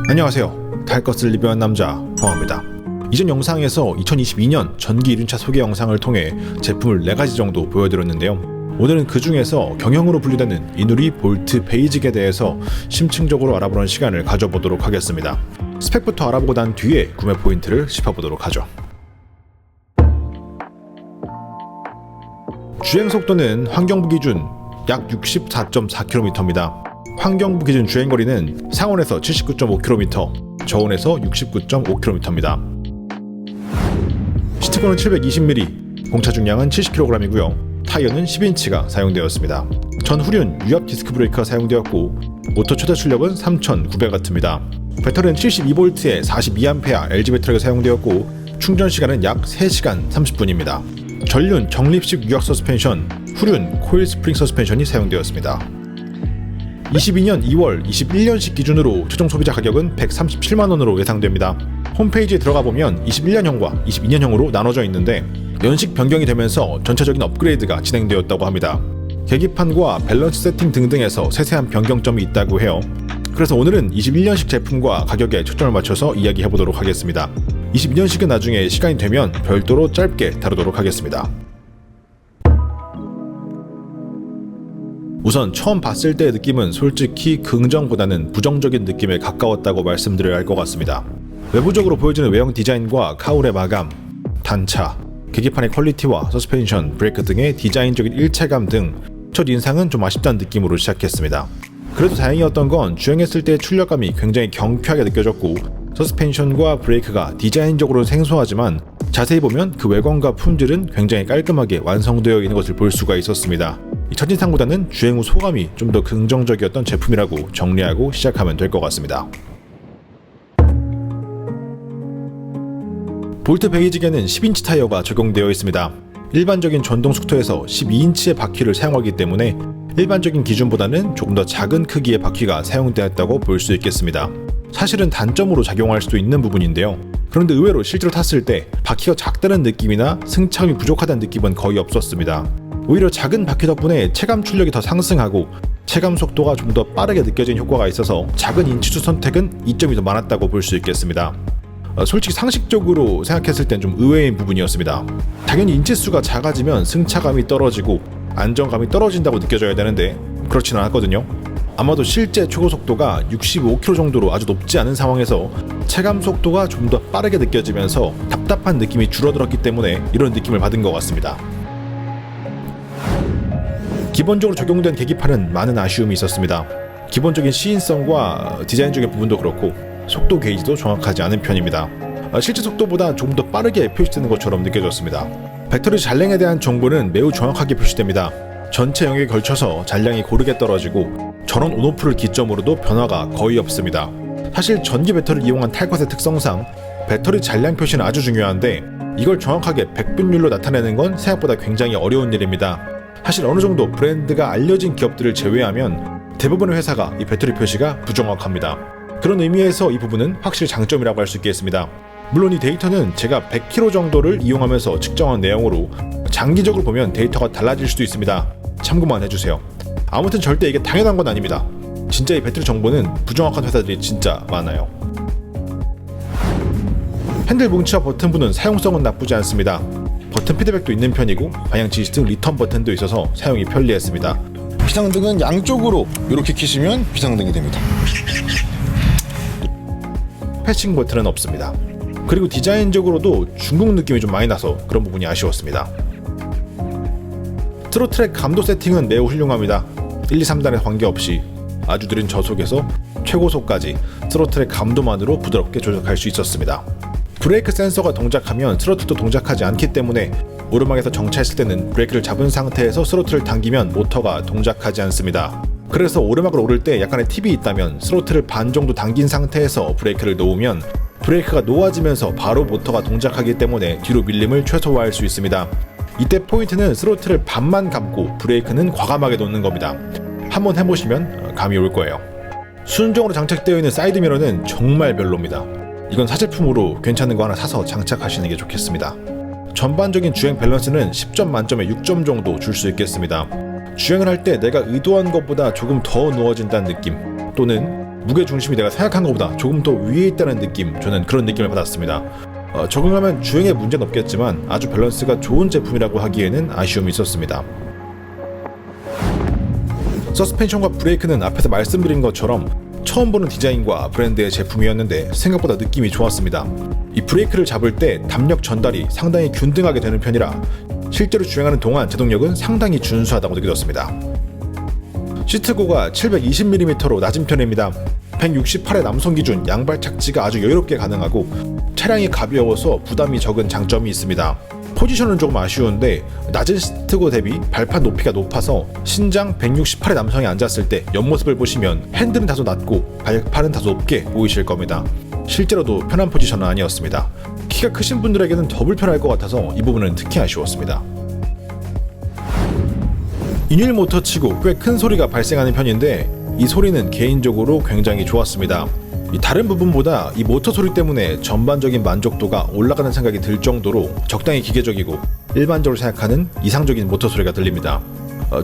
안녕하세요. 달 것을 리뷰한 남자 포항입니다. 이전 영상에서 2022년 전기 1륜차 소개 영상을 통해 제품을 4가지 정도 보여드렸는데요. 오늘은 그 중에서 경형으로 분류되는 이누리 볼트 베이직에 대해서 심층적으로 알아보는 시간을 가져보도록 하겠습니다. 스펙부터 알아보고 난 뒤에 구매 포인트를 짚어보도록 하죠. 주행속도는 환경부 기준 약 64.4km입니다. 환경부 기준 주행거리는 상온에서 79.5km, 저온에서 69.5km입니다. 시트고는 720mm, 공차 중량은 70kg이고요. 타이어는 10인치가 사용되었습니다. 전후륜 유압 디스크 브레이크가 사용되었고 모터 최대 출력은 3900W입니다. 배터리는 72V에 42A LG 배터리가 사용되었고 충전 시간은 약 3시간 30분입니다. 전륜 정립식 유압 서스펜션, 후륜 코일 스프링 서스펜션이 사용되었습니다. 22년 2월 21년식 기준으로 최종 소비자 가격은 137만원으로 예상됩니다. 홈페이지에 들어가보면 21년형과 22년형으로 나눠져 있는데 연식 변경이 되면서 전체적인 업그레이드가 진행되었다고 합니다. 계기판과 밸런스 세팅 등등에서 세세한 변경점이 있다고 해요. 그래서 오늘은 21년식 제품과 가격에 초점을 맞춰서 이야기해보도록 하겠습니다. 22년식은 나중에 시간이 되면 별도로 짧게 다루도록 하겠습니다. 우선 처음 봤을 때의 느낌은 솔직히 긍정보다는 부정적인 느낌에 가까웠다고 말씀드려야 할 것 같습니다. 외부적으로 보여지는 외형 디자인과 카울의 마감, 단차, 계기판의 퀄리티와 서스펜션, 브레이크 등의 디자인적인 일체감 등 첫인상은 좀 아쉽다는 느낌으로 시작했습니다. 그래도 다행이었던 건 주행했을 때의 출력감이 굉장히 경쾌하게 느껴졌고 서스펜션과 브레이크가 디자인적으로는 생소하지만 자세히 보면 그 외관과 품질은 굉장히 깔끔하게 완성되어 있는 것을 볼 수가 있었습니다. 첫인상보다는 주행 후 소감이 좀 더 긍정적이었던 제품이라고 정리하고 시작하면 될 것 같습니다. 볼트 베이직에는 10인치 타이어가 적용되어 있습니다. 일반적인 전동 스쿠터에서 12인치의 바퀴를 사용하기 때문에 일반적인 기준보다는 조금 더 작은 크기의 바퀴가 사용되었다고 볼 수 있겠습니다. 사실은 단점으로 작용할 수도 있는 부분인데요. 그런데 의외로 실제로 탔을 때 바퀴가 작다는 느낌이나 승차감이 부족하다는 느낌은 거의 없었습니다. 오히려 작은 바퀴 덕분에 체감 출력이 더 상승하고 체감 속도가 좀 더 빠르게 느껴지는 효과가 있어서 작은 인치수 선택은 이점이 더 많았다고 볼 수 있겠습니다. 솔직히 상식적으로 생각했을 땐 좀 의외인 부분이었습니다. 당연히 인치수가 작아지면 승차감이 떨어지고 안정감이 떨어진다고 느껴져야 되는데 그렇진 않았거든요. 아마도 실제 최고 속도가 65km 정도로 아주 높지 않은 상황에서 체감 속도가 좀 더 빠르게 느껴지면서 답답한 느낌이 줄어들었기 때문에 이런 느낌을 받은 것 같습니다. 기본적으로 적용된 계기판은 많은 아쉬움이 있었습니다. 기본적인 시인성과 디자인적인 부분도 그렇고 속도 게이지도 정확하지 않은 편입니다. 실제 속도보다 조금 더 빠르게 표시되는 것처럼 느껴졌습니다. 배터리 잔량에 대한 정보는 매우 정확하게 표시됩니다. 전체 영역에 걸쳐서 잔량이 고르게 떨어지고 전원 온오프를 기점으로도 변화가 거의 없습니다. 사실 전기 배터리를 이용한 탈 것의 특성상 배터리 잔량 표시는 아주 중요한데 이걸 정확하게 백분율로 나타내는 건 생각보다 굉장히 어려운 일입니다. 사실 어느 정도 브랜드가 알려진 기업들을 제외하면 대부분의 회사가 이 배터리 표시가 부정확합니다. 그런 의미에서 이 부분은 확실히 장점이라고 할 수 있겠습니다. 물론 이 데이터는 제가 100km 정도를 이용하면서 측정한 내용으로 장기적으로 보면 데이터가 달라질 수도 있습니다. 참고만 해주세요. 아무튼 절대 이게 당연한 건 아닙니다. 진짜 이 배터리 정보는 부정확한 회사들이 진짜 많아요. 핸들 뭉치와 버튼부는 사용성은 나쁘지 않습니다. 버튼 피드백도 있는 편이고 방향 지시 등 리턴 버튼도 있어서 사용이 편리했습니다. 비상등은 양쪽으로 이렇게 키시면 비상등이 됩니다. 패싱 버튼은 없습니다. 그리고 디자인적으로도 중국 느낌이 좀 많이 나서 그런 부분이 아쉬웠습니다. 트로틀의 감도 세팅은 매우 훌륭합니다. 1, 2, 3단에 관계없이 아주 느린 저속에서 최고속까지 트로틀의 감도만으로 부드럽게 조작할 수 있었습니다. 브레이크 센서가 동작하면 스로틀도 동작하지 않기 때문에 오르막에서 정차했을 때는 브레이크를 잡은 상태에서 스로틀을 당기면 모터가 동작하지 않습니다. 그래서 오르막을 오를 때 약간의 팁이 있다면 스로틀을 반 정도 당긴 상태에서 브레이크를 놓으면 브레이크가 놓아지면서 바로 모터가 동작하기 때문에 뒤로 밀림을 최소화할 수 있습니다. 이때 포인트는 스로틀을 반만 감고 브레이크는 과감하게 놓는 겁니다. 한번 해보시면 감이 올 거예요. 순정으로 장착되어 있는 사이드미러는 정말 별로입니다. 이건 사제품으로 괜찮은 거 하나 사서 장착하시는 게 좋겠습니다. 전반적인 주행 밸런스는 10점 만점에 6점 정도 줄 수 있겠습니다. 주행을 할 때 내가 의도한 것보다 조금 더 누워진다는 느낌 또는 무게 중심이 내가 생각한 것보다 조금 더 위에 있다는 느낌, 저는 그런 느낌을 받았습니다. 적응하면 주행에 문제는 없겠지만 아주 밸런스가 좋은 제품이라고 하기에는 아쉬움이 있었습니다. 서스펜션과 브레이크는 앞에서 말씀드린 것처럼 처음 보는 디자인과 브랜드의 제품이었는데 생각보다 느낌이 좋았습니다. 이 브레이크를 잡을 때 담력 전달이 상당히 균등하게 되는 편이라 실제로 주행하는 동안 제동력은 상당히 준수하다고 느껴졌습니다. 시트고가 720mm로 낮은 편입니다. 168의 남성 기준 양발 착지가 아주 여유롭게 가능하고 차량이 가벼워서 부담이 적은 장점이 있습니다. 포지션은 조금 아쉬운데 낮은 시트고 대비 발판 높이가 높아서 신장 168의 남성이 앉았을 때 옆모습을 보시면 핸들은 다소 낮고 발판은 다소 높게 보이실 겁니다. 실제로도 편한 포지션은 아니었습니다. 키가 크신 분들에게는 더 불편할 것 같아서 이 부분은 특히 아쉬웠습니다. 인일 모터치고 꽤 큰 소리가 발생하는 편인데 이 소리는 개인적으로 굉장히 좋았습니다. 다른 부분보다 이 모터 소리 때문에 전반적인 만족도가 올라가는 생각이 들 정도로 적당히 기계적이고 일반적으로 생각하는 이상적인 모터 소리가 들립니다.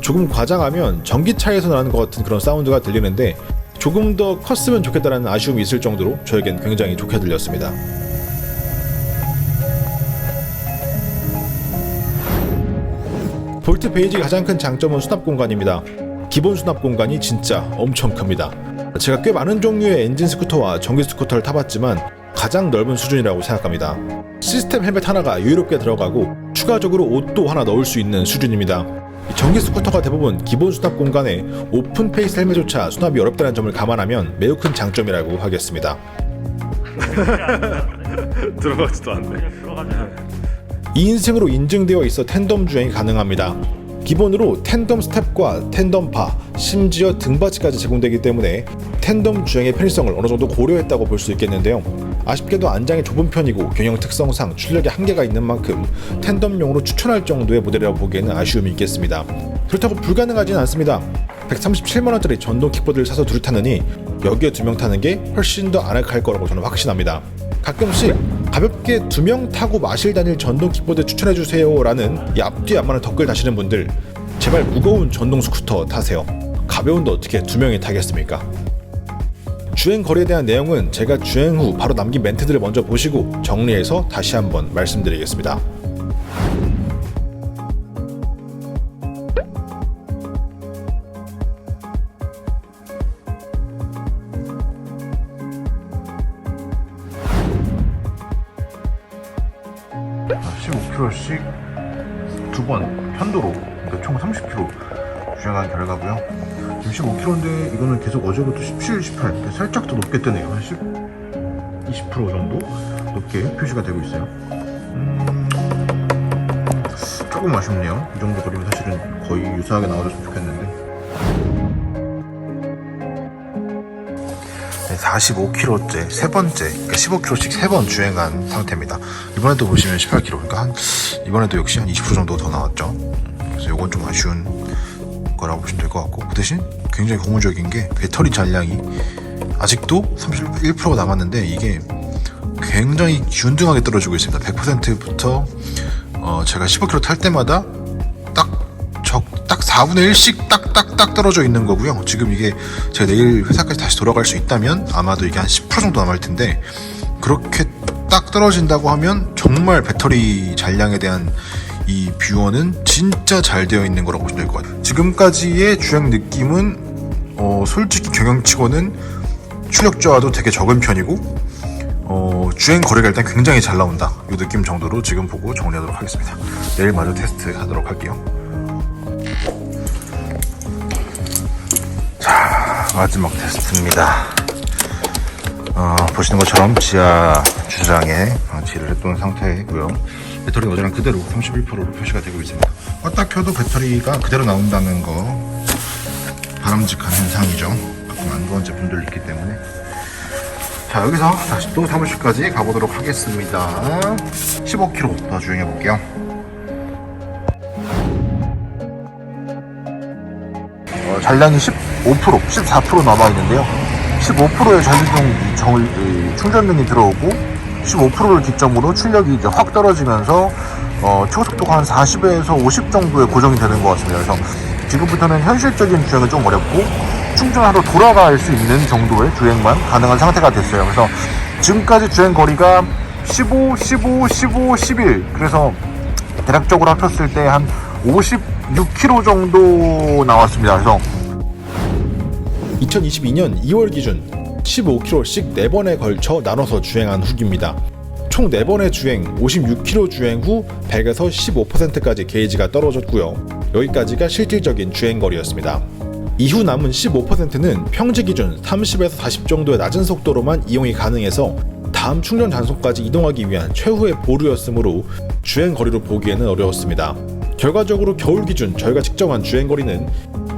조금 과장하면 전기차에서 나는 것 같은 그런 사운드가 들리는데 조금 더 컸으면 좋겠다는 아쉬움이 있을 정도로 저에겐 굉장히 좋게 들렸습니다. 볼트 베이지의 가장 큰 장점은 수납 공간입니다. 기본 수납 공간이 진짜 엄청 큽니다. 제가 꽤 많은 종류의 엔진 스쿠터와 전기 스쿠터를 타봤지만 가장 넓은 수준이라고 생각합니다. 시스템 헬멧 하나가 여유롭게 들어가고 추가적으로 옷도 하나 넣을 수 있는 수준입니다. 전기 스쿠터가 대부분 기본 수납 공간에 오픈 페이스 헬멧조차 수납이 어렵다는 점을 감안하면 매우 큰 장점이라고 하겠습니다. 들어가지도 않네. 2인승으로 인증되어 있어 텐덤 주행이 가능합니다. 기본으로 텐덤 스텝과 텐덤 바, 심지어 등받이까지 제공되기 때문에 텐덤 주행의 편의성을 어느 정도 고려했다고 볼 수 있겠는데요. 아쉽게도 안장이 좁은 편이고 경영 특성상 출력에 한계가 있는 만큼 텐덤용으로 추천할 정도의 모델이라고 보기에는 아쉬움이 있겠습니다. 그렇다고 불가능하지는 않습니다. 137만원짜리 전동 킥보드를 사서 둘이 타느니 여기에 2명 타는 게 훨씬 더 아늑할 거라고 저는 확신합니다. 가끔씩 가볍게 2명 타고 마실 다닐 전동 킥보드 추천해주세요 라는 이 앞뒤 안 맞는 댓글 다시는 분들, 제발 무거운 전동 스쿠터 타세요. 가벼운데 어떻게 2명이 타겠습니까? 주행 거리에 대한 내용은 제가 주행 후 바로 남긴 멘트들을 먼저 보시고 정리해서 다시 한번 말씀드리겠습니다. 씩 2번 편도로, 그러니까 총 30km 주행한 결과고요. 지금 15km인데 이거는 계속 어제부터 17, 18 살짝 더 높게 뜨네요. 한 20% 정도 높게 표시가 되고 있어요. 조금 아쉽네요. 이 정도 거리면 사실은 거의 유사하게 나와줬으면 좋겠는데. 45km째 세 번째, 그러니까 15km씩 3번 주행한 상태입니다. 이번에도 보시면 18km, 그러니까 이번에도 역시 한 20% 정도 더 나왔죠. 그래서 이건 좀 아쉬운 거라고 보시면 될 것 같고, 그 대신 굉장히 고무적인 게 배터리 잔량이 아직도 31%가 남았는데 이게 굉장히 균등하게 떨어지고 있습니다. 100%부터 제가 15km 탈 때마다 딱 4분의 1씩 딱딱딱 떨어져 있는 거고요. 지금 이게 제가 내일 회사까지 다시 돌아갈 수 있다면 아마도 이게 한 10% 정도 남을 텐데, 그렇게 딱 떨어진다고 하면 정말 배터리 잔량에 대한 이 뷰어는 진짜 잘 되어 있는 거라고 보시면 될 것 같아요. 지금까지의 주행 느낌은 솔직히 경영치고는 출력 저하도 되게 적은 편이고 주행 거리가 일단 굉장히 잘 나온다, 이 느낌 정도로 지금 보고 정리하도록 하겠습니다. 내일 마저 테스트 하도록 할게요. 마지막 테스트입니다. 보시는 것처럼 지하 주차장에 지를 해둔 상태이고요. 배터리는 어제랑 그대로 31%로 표시가 되고 있습니다. 껐다 켜도 배터리가 그대로 나온다는 거 바람직한 현상이죠. 가끔 안 좋은 제품들 있기 때문에. 자, 여기서 다시 또 사무실까지 가보도록 하겠습니다. 15km 더 주행해 볼게요. 잔량이 15%, 14% 남아있는데요. 15%의 충전등이 들어오고 15%를 기점으로 출력이 이제 확 떨어지면서 초속도가 한 40에서 50 정도에 고정이 되는 것 같습니다. 그래서 지금부터는 현실적인 주행은 좀 어렵고 충전하러 돌아갈 수 있는 정도의 주행만 가능한 상태가 됐어요. 그래서 지금까지 주행 거리가 15, 15, 15, 11. 그래서 대략적으로 합쳤을 때 한 56km 정도 나왔습니다. 그래서 2022년 2월 기준 15km씩 4번에 걸쳐 나눠서 주행한 후기입니다. 총 4번의 주행, 56km 주행 후 100에서 15%까지 게이지가 떨어졌고요. 여기까지가 실질적인 주행거리였습니다. 이후 남은 15%는 평지 기준 30에서 40 정도의 낮은 속도로만 이용이 가능해서 다음 충전 장소까지 이동하기 위한 최후의 보루였으므로 주행거리로 보기에는 어려웠습니다. 결과적으로 겨울 기준 저희가 측정한 주행거리는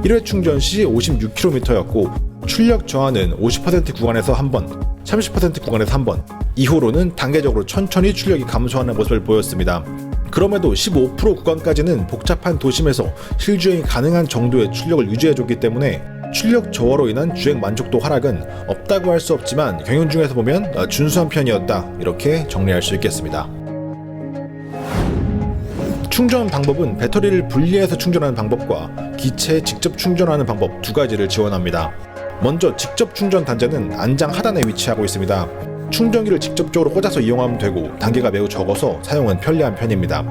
1회 충전 시 56km였고 출력 저하는 50% 구간에서 한 번, 30% 구간에서 한 번, 이후로는 단계적으로 천천히 출력이 감소하는 모습을 보였습니다. 그럼에도 15% 구간까지는 복잡한 도심에서 실주행이 가능한 정도의 출력을 유지해줬기 때문에 출력 저하로 인한 주행 만족도 하락은 없다고 할 수 없지만 경영 중에서 보면 준수한 편이었다, 이렇게 정리할 수 있겠습니다. 충전 방법은 배터리를 분리해서 충전하는 방법과 기체에 직접 충전하는 방법 두 가지를 지원합니다. 먼저 직접 충전 단자는 안장 하단에 위치하고 있습니다. 충전기를 직접적으로 꽂아서 이용하면 되고 단계가 매우 적어서 사용은 편리한 편입니다.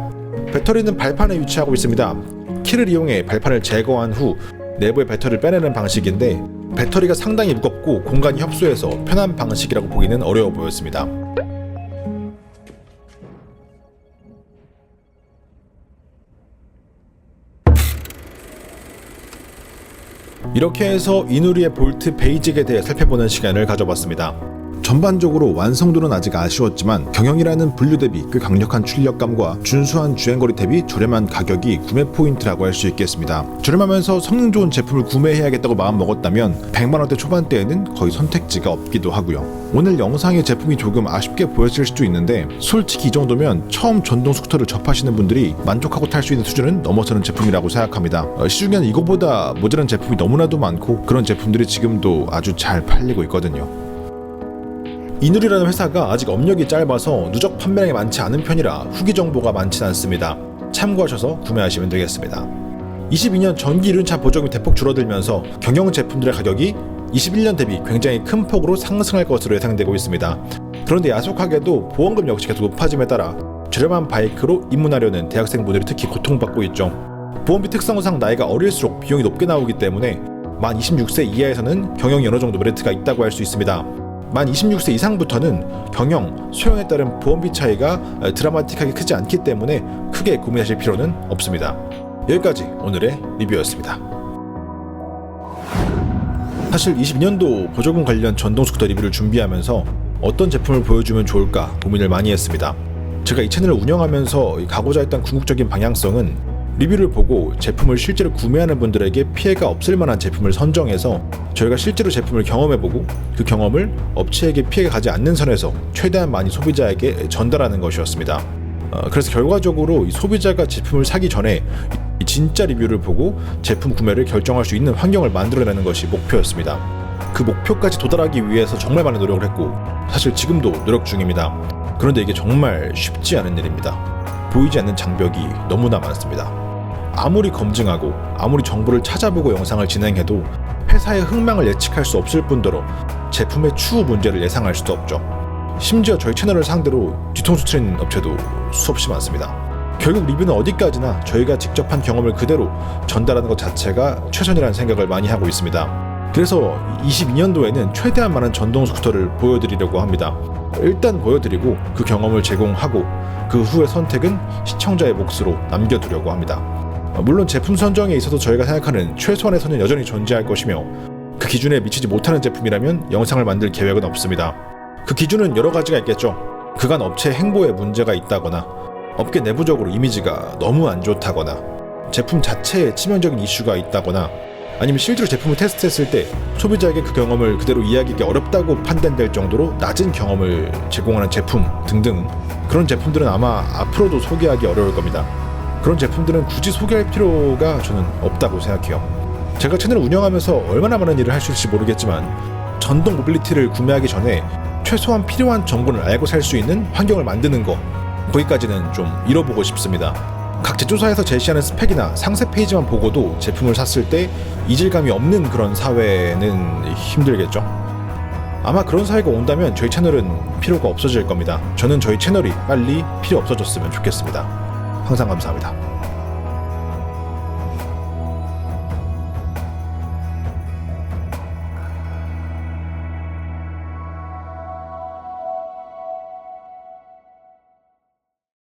배터리는 발판에 위치하고 있습니다. 키를 이용해 발판을 제거한 후 내부의 배터리를 빼내는 방식인데 배터리가 상당히 무겁고 공간이 협소해서 편한 방식이라고 보기는 어려워 보였습니다. 이렇게 해서 이누리의 볼트 베이직에 대해 살펴보는 시간을 가져봤습니다. 전반적으로 완성도는 아직 아쉬웠지만 경영이라는 분류 대비 꽤 강력한 출력감과 준수한 주행거리 대비 저렴한 가격이 구매 포인트라고 할 수 있겠습니다. 저렴하면서 성능 좋은 제품을 구매해야겠다고 마음먹었다면 100만원대 초반대에는 거의 선택지가 없기도 하고요. 오늘 영상의 제품이 조금 아쉽게 보였을 수도 있는데 솔직히 이 정도면 처음 전동 스쿠터를 접하시는 분들이 만족하고 탈 수 있는 수준은 넘어서는 제품이라고 생각합니다. 시중에는 이거보다 모자란 제품이 너무나도 많고 그런 제품들이 지금도 아주 잘 팔리고 있거든요. 이누리라는 회사가 아직 업력이 짧아서 누적 판매량이 많지 않은 편이라 후기 정보가 많진 않습니다. 참고하셔서 구매하시면 되겠습니다. 22년 전기 이륜차 보조금이 대폭 줄어들면서 경영 제품들의 가격이 21년 대비 굉장히 큰 폭으로 상승할 것으로 예상되고 있습니다. 그런데 야속하게도 보험금 역시 계속 높아짐에 따라 저렴한 바이크로 입문하려는 대학생분들이 특히 고통받고 있죠. 보험비 특성상 나이가 어릴수록 비용이 높게 나오기 때문에 만 26세 이하에서는 경영이 어느 정도 메리트가 있다고 할 수 있습니다. 만 26세 이상부터는 경영, 소형에 따른 보험비 차이가 드라마틱하게 크지 않기 때문에 크게 고민하실 필요는 없습니다. 여기까지 오늘의 리뷰였습니다. 사실 22년도 보조금 관련 전동 스쿠터 리뷰를 준비하면서 어떤 제품을 보여주면 좋을까 고민을 많이 했습니다. 제가 이 채널을 운영하면서 가고자 했던 궁극적인 방향성은 리뷰를 보고 제품을 실제로 구매하는 분들에게 피해가 없을 만한 제품을 선정해서 저희가 실제로 제품을 경험해보고 그 경험을 업체에게 피해가 가지 않는 선에서 최대한 많이 소비자에게 전달하는 것이었습니다. 그래서 결과적으로 이 소비자가 제품을 사기 전에 이 진짜 리뷰를 보고 제품 구매를 결정할 수 있는 환경을 만들어내는 것이 목표였습니다. 그 목표까지 도달하기 위해서 정말 많은 노력을 했고 사실 지금도 노력 중입니다. 그런데 이게 정말 쉽지 않은 일입니다. 보이지 않는 장벽이 너무나 많습니다. 아무리 검증하고 아무리 정보를 찾아보고 영상을 진행해도 회사의 흥망을 예측할 수 없을 뿐더러 제품의 추후 문제를 예상할 수도 없죠. 심지어 저희 채널을 상대로 뒤통수 트인 업체도 수없이 많습니다. 결국 리뷰는 어디까지나 저희가 직접 한 경험을 그대로 전달하는 것 자체가 최선이라는 생각을 많이 하고 있습니다. 그래서 22년도에는 최대한 많은 전동 스쿠터를 보여드리려고 합니다. 일단 보여드리고 그 경험을 제공하고 그 후의 선택은 시청자의 몫으로 남겨두려고 합니다. 물론 제품 선정에 있어서 저희가 생각하는 최소한의 선은 여전히 존재할 것이며 그 기준에 미치지 못하는 제품이라면 영상을 만들 계획은 없습니다. 그 기준은 여러 가지가 있겠죠. 그간 업체 행보에 문제가 있다거나 업계 내부적으로 이미지가 너무 안 좋다거나 제품 자체에 치명적인 이슈가 있다거나 아니면 실제로 제품을 테스트했을 때 소비자에게 그 경험을 그대로 이해하기 어렵다고 판단될 정도로 낮은 경험을 제공하는 제품 등등 그런 제품들은 아마 앞으로도 소개하기 어려울 겁니다. 그런 제품들은 굳이 소개할 필요가 저는 없다고 생각해요. 제가 채널을 운영하면서 얼마나 많은 일을 할 수 있을지 모르겠지만 전동 모빌리티를 구매하기 전에 최소한 필요한 정보를 알고 살 수 있는 환경을 만드는 거 거기까지는 좀 이뤄보고 싶습니다. 각 제조사에서 제시하는 스펙이나 상세 페이지만 보고도 제품을 샀을 때 이질감이 없는 그런 사회는 힘들겠죠. 아마 그런 사회가 온다면 저희 채널은 필요가 없어질 겁니다. 저는 저희 채널이 빨리 필요 없어졌으면 좋겠습니다. 항상 감사합니다.